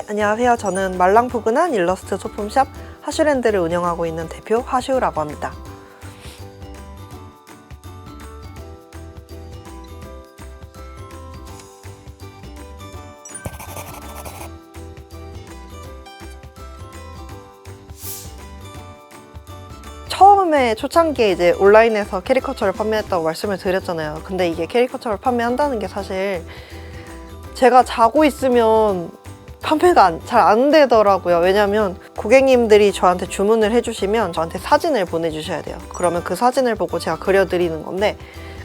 네, 안녕하세요. 저는 말랑포근한 일러스트 소품샵 하슈랜드를 운영하고 있는 대표 하슈라고 합니다. 처음에 초창기에 이제 온라인에서 캐리커처를 판매했다고 말씀을 드렸잖아요. 근데 이게 캐리커처를 판매한다는 게 사실 제가 자고 있으면 판매가 잘 안 되더라고요. 왜냐면 고객님들이 저한테 주문을 해주시면 저한테 사진을 보내주셔야 돼요. 그러면 그 사진을 보고 제가 그려드리는 건데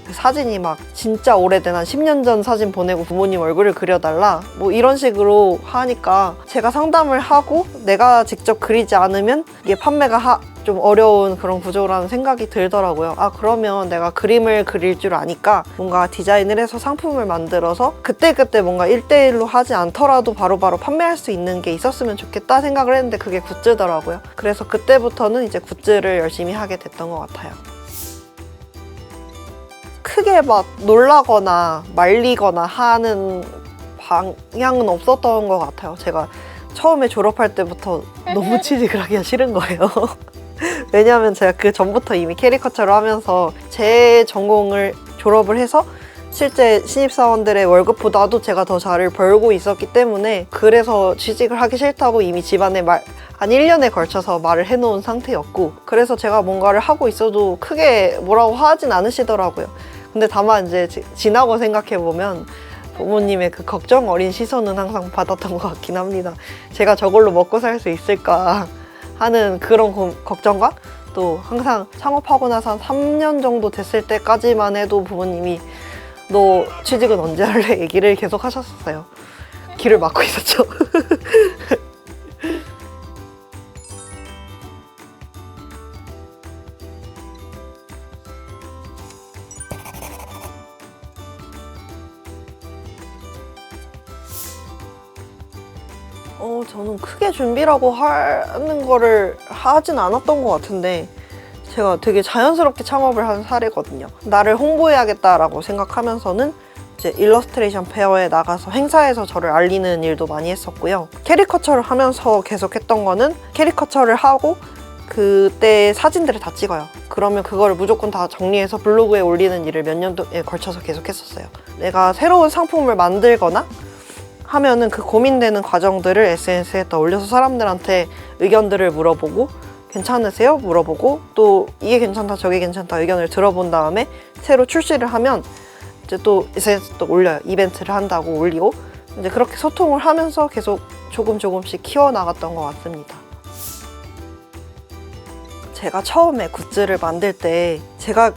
그 사진이 막 진짜 오래된 한 10년 전 사진 보내고 부모님 얼굴을 그려달라 뭐 이런 식으로 하니까 제가 상담을 하고 내가 직접 그리지 않으면 이게 판매가 좀 어려운 그런 구조라는 생각이 들더라고요. 아, 그러면 내가 그림을 그릴 줄 아니까 뭔가 디자인을 해서 상품을 만들어서 그때그때 뭔가 1대1로 하지 않더라도 바로바로 판매할 수 있는 게 있었으면 좋겠다 생각을 했는데 그게 굿즈더라고요. 그래서 그때부터는 이제 굿즈를 열심히 하게 됐던 것 같아요. 크게 막 놀라거나 말리거나 하는 방향은 없었던 것 같아요. 제가 처음에 졸업할 때부터 너무 취직을 하기가 싫은 거예요. 왜냐하면 제가 그 전부터 이미 캐리커처를 하면서 제 전공을 졸업을 해서 실제 신입사원들의 월급보다도 제가 더 잘 벌고 있었기 때문에 그래서 취직을 하기 싫다고 이미 집안에 한 1년에 걸쳐서 말을 해놓은 상태였고 그래서 제가 뭔가를 하고 있어도 크게 뭐라고 하진 않으시더라고요. 근데 다만 이제 지나고 생각해보면 부모님의 그 걱정 어린 시선은 항상 받았던 것 같긴 합니다. 제가 저걸로 먹고 살 수 있을까 하는 그런 걱정과 또 항상 창업하고 나서 한 3년 정도 됐을 때까지만 해도 부모님이 너 취직은 언제 할래? 얘기를 계속 하셨었어요. 귀를 막고 있었죠. 저는 크게 준비라고 하는 거를 하진 않았던 것 같은데 제가 되게 자연스럽게 창업을 한 사례거든요. 나를 홍보해야겠다라고 생각하면서는 이제 일러스트레이션 페어에 나가서 행사에서 저를 알리는 일도 많이 했었고요. 캐리커처를 하면서 계속 했던 거는 캐리커처를 하고 그때 사진들을 다 찍어요. 그러면 그거를 무조건 다 정리해서 블로그에 올리는 일을 몇 년도에 걸쳐서 계속 했었어요. 내가 새로운 상품을 만들거나 하면은 그 고민되는 과정들을 SNS에 또 올려서 사람들한테 의견들을 물어보고 괜찮으세요? 물어보고 또 이게 괜찮다 저게 괜찮다 의견을 들어본 다음에 새로 출시를 하면 이제 또 SNS에 또 올려요. 이벤트를 한다고 올리고 이제 그렇게 소통을 하면서 계속 조금씩 키워나갔던 것 같습니다. 제가 처음에 굿즈를 만들 때 제가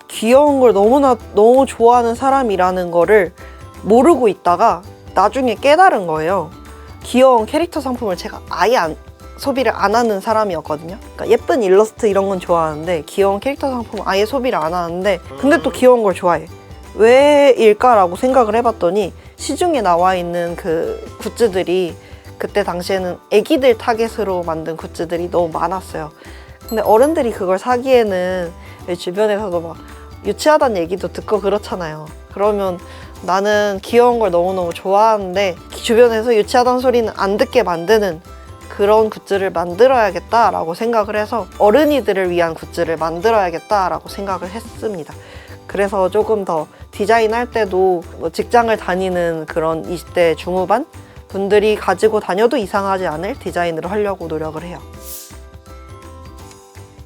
귀여운 걸 너무 좋아하는 사람이라는 거를 모르고 있다가 나중에 깨달은 거예요. 귀여운 캐릭터 상품을 제가 아예 소비를 안 하는 사람이었거든요. 그러니까 예쁜 일러스트 이런 건 좋아하는데 귀여운 캐릭터 상품은 아예 소비를 안 하는데 근데 또 귀여운 걸 좋아해. 왜일까라고 생각을 해봤더니 시중에 나와 있는 그 굿즈들이 그때 당시에는 애기들 타겟으로 만든 굿즈들이 너무 많았어요. 근데 어른들이 그걸 사기에는 주변에서도 막 유치하다는 얘기도 듣고 그렇잖아요. 그러면 나는 귀여운 걸 너무너무 좋아하는데 주변에서 유치하다는 소리는 안 듣게 만드는 그런 굿즈를 만들어야겠다라고 생각을 해서 어른이들을 위한 굿즈를 만들어야겠다라고 생각을 했습니다. 그래서 조금 더 디자인할 때도 뭐 직장을 다니는 그런 20대 중후반 분들이 가지고 다녀도 이상하지 않을 디자인으로 하려고 노력을 해요.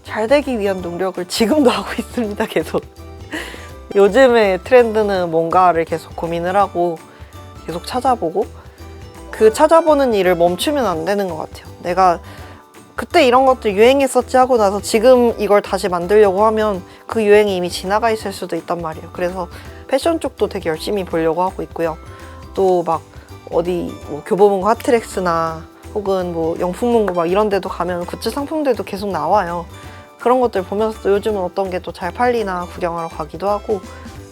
잘 되기 위한 노력을 지금도 하고 있습니다, 계속. 요즘의 트렌드는 뭔가를 계속 고민을 하고 계속 찾아보고 그 찾아보는 일을 멈추면 안 되는 것 같아요. 내가 그때 이런 것들 유행했었지 하고 나서 지금 이걸 다시 만들려고 하면 그 유행이 이미 지나가 있을 수도 있단 말이에요. 그래서 패션 쪽도 되게 열심히 보려고 하고 있고요. 또 막 어디 뭐 교보문고 핫트랙스나 혹은 뭐 영풍문고 막 이런 데도 가면 굿즈 상품들도 계속 나와요. 그런 것들 보면서 또 요즘은 어떤 게 또 잘 팔리나 구경하러 가기도 하고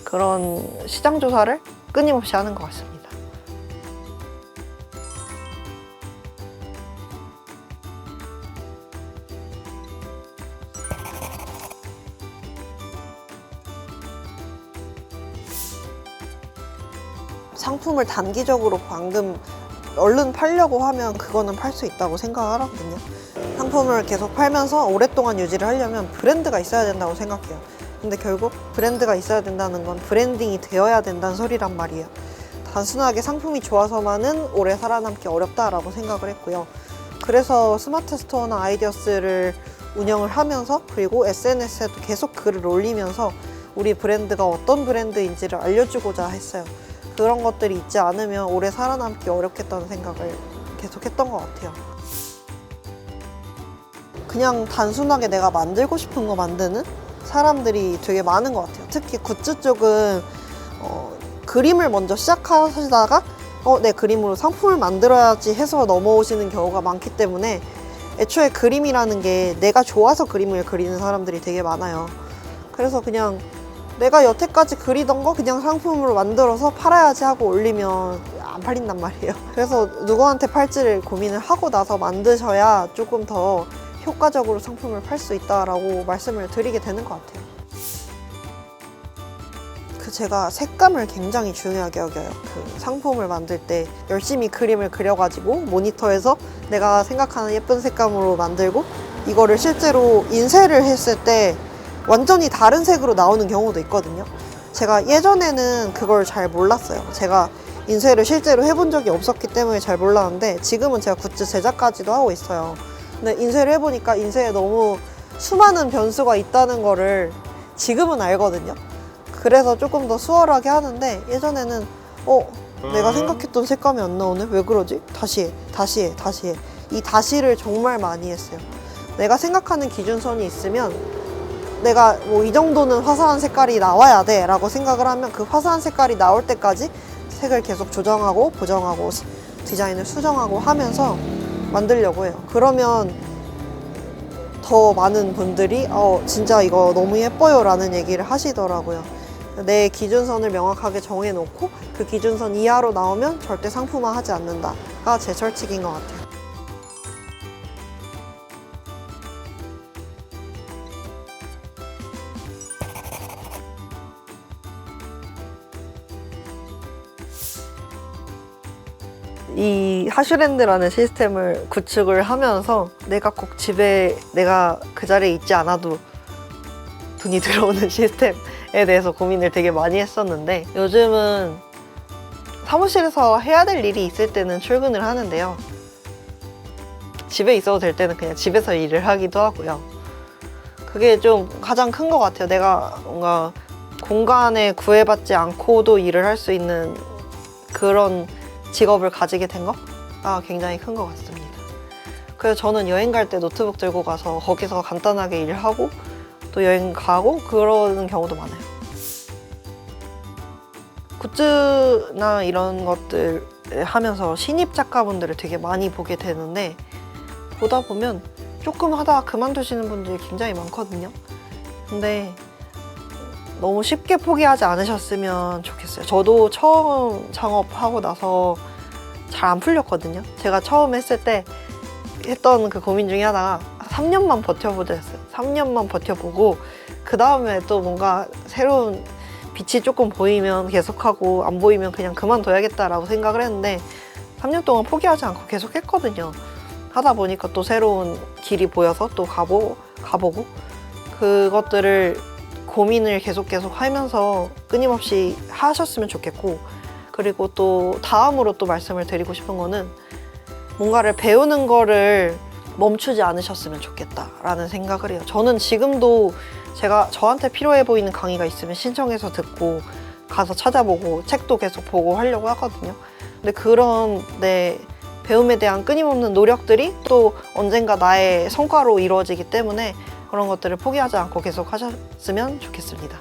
그런 시장 조사를 끊임없이 하는 것 같습니다. 상품을 단기적으로 방금 얼른 팔려고 하면 그거는 팔 수 있다고 생각을 하거든요. 상품을 계속 팔면서 오랫동안 유지를 하려면 브랜드가 있어야 된다고 생각해요. 근데 결국 브랜드가 있어야 된다는 건 브랜딩이 되어야 된다는 소리란 말이에요. 단순하게 상품이 좋아서만은 오래 살아남기 어렵다라고 생각을 했고요. 그래서 스마트 스토어나 아이디어스를 운영을 하면서, 그리고 SNS에도 계속 글을 올리면서 우리 브랜드가 어떤 브랜드인지를 알려주고자 했어요. 그런 것들이 있지 않으면 오래 살아남기 어렵겠다는 생각을 계속 했던 것 같아요. 그냥 단순하게 내가 만들고 싶은 거 만드는 사람들이 되게 많은 것 같아요. 특히 굿즈 쪽은 그림을 먼저 시작하시다가 내 그림으로 상품을 만들어야지 해서 넘어오시는 경우가 많기 때문에 애초에 그림이라는 게 내가 좋아서 그림을 그리는 사람들이 되게 많아요. 그래서 그냥 내가 여태까지 그리던 거 그냥 상품으로 만들어서 팔아야지 하고 올리면 안 팔린단 말이에요. 그래서 누구한테 팔지를 고민을 하고 나서 만드셔야 조금 더 효과적으로 상품을 팔 수 있다라고 말씀을 드리게 되는 것 같아요. 제가 색감을 굉장히 중요하게 여겨요. 그 상품을 만들 때 열심히 그림을 그려가지고 모니터에서 내가 생각하는 예쁜 색감으로 만들고, 이거를 실제로 인쇄를 했을 때 완전히 다른 색으로 나오는 경우도 있거든요. 제가 예전에는 그걸 잘 몰랐어요. 제가 인쇄를 실제로 해본 적이 없었기 때문에 잘 몰랐는데, 지금은 제가 굿즈 제작까지도 하고 있어요. 근데 인쇄를 해보니까 인쇄에 너무 수많은 변수가 있다는 거를 지금은 알거든요. 그래서 조금 더 수월하게 하는데, 예전에는 내가 생각했던 색감이 안 나오네? 왜 그러지? 다시 해. 이 다시를 정말 많이 했어요. 내가 생각하는 기준선이 있으면 내가 뭐 이 정도는 화사한 색깔이 나와야 돼 라고 생각을 하면 그 화사한 색깔이 나올 때까지 색을 계속 조정하고 보정하고 디자인을 수정하고 하면서 만들려고 해요. 그러면 더 많은 분들이 진짜 이거 너무 예뻐요 라는 얘기를 하시더라고요. 내 기준선을 명확하게 정해놓고 그 기준선 이하로 나오면 절대 상품화하지 않는다가 제 철칙인 것 같아요. 이 하슈랜드라는 시스템을 구축을 하면서 내가 꼭 집에 내가 그 자리에 있지 않아도 돈이 들어오는 시스템에 대해서 고민을 되게 많이 했었는데, 요즘은 사무실에서 해야 될 일이 있을 때는 출근을 하는데요. 집에 있어도 될 때는 그냥 집에서 일을 하기도 하고요. 그게 좀 가장 큰 것 같아요. 내가 뭔가 공간에 구애받지 않고도 일을 할 수 있는 그런 직업을 가지게 된 거가 굉장히 큰 것 같습니다. 그래서 저는 여행 갈 때 노트북 들고 가서 거기서 간단하게 일을 하고 또 여행 가고 그러는 경우도 많아요. 굿즈나 이런 것들 하면서 신입 작가분들을 되게 많이 보게 되는데, 보다 보면 조금 하다가 그만두시는 분들이 굉장히 많거든요. 근데 너무 쉽게 포기하지 않으셨으면 좋겠어요. 저도 처음 창업하고 나서 잘 안 풀렸거든요. 제가 처음 했을 때 했던 그 고민 중에 하나가 3년만 버텨보자 했어요. 3년만 버텨보고 그 다음에 또 뭔가 새로운 빛이 조금 보이면 계속하고 안 보이면 그냥 그만둬야겠다라고 생각을 했는데, 3년 동안 포기하지 않고 계속 했거든요. 하다 보니까 또 새로운 길이 보여서 또 가보고 그것들을 고민을 계속 하면서 끊임없이 하셨으면 좋겠고, 그리고 또 다음으로 또 말씀을 드리고 싶은 거는 뭔가를 배우는 거를 멈추지 않으셨으면 좋겠다라는 생각을 해요. 저는 지금도 제가 저한테 필요해 보이는 강의가 있으면 신청해서 듣고 가서 찾아보고 책도 계속 보고 하려고 하거든요. 근데 그런 내 배움에 대한 끊임없는 노력들이 또 언젠가 나의 성과로 이루어지기 때문에 그런 것들을 포기하지 않고 계속 하셨으면 좋겠습니다.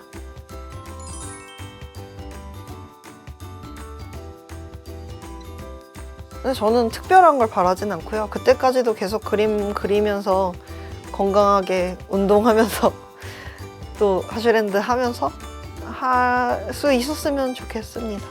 근데 저는 특별한 걸 바라진 않고요. 그때까지도 계속 그림 그리면서 건강하게 운동하면서 또 하슈랜드 하면서 할 수 있었으면 좋겠습니다.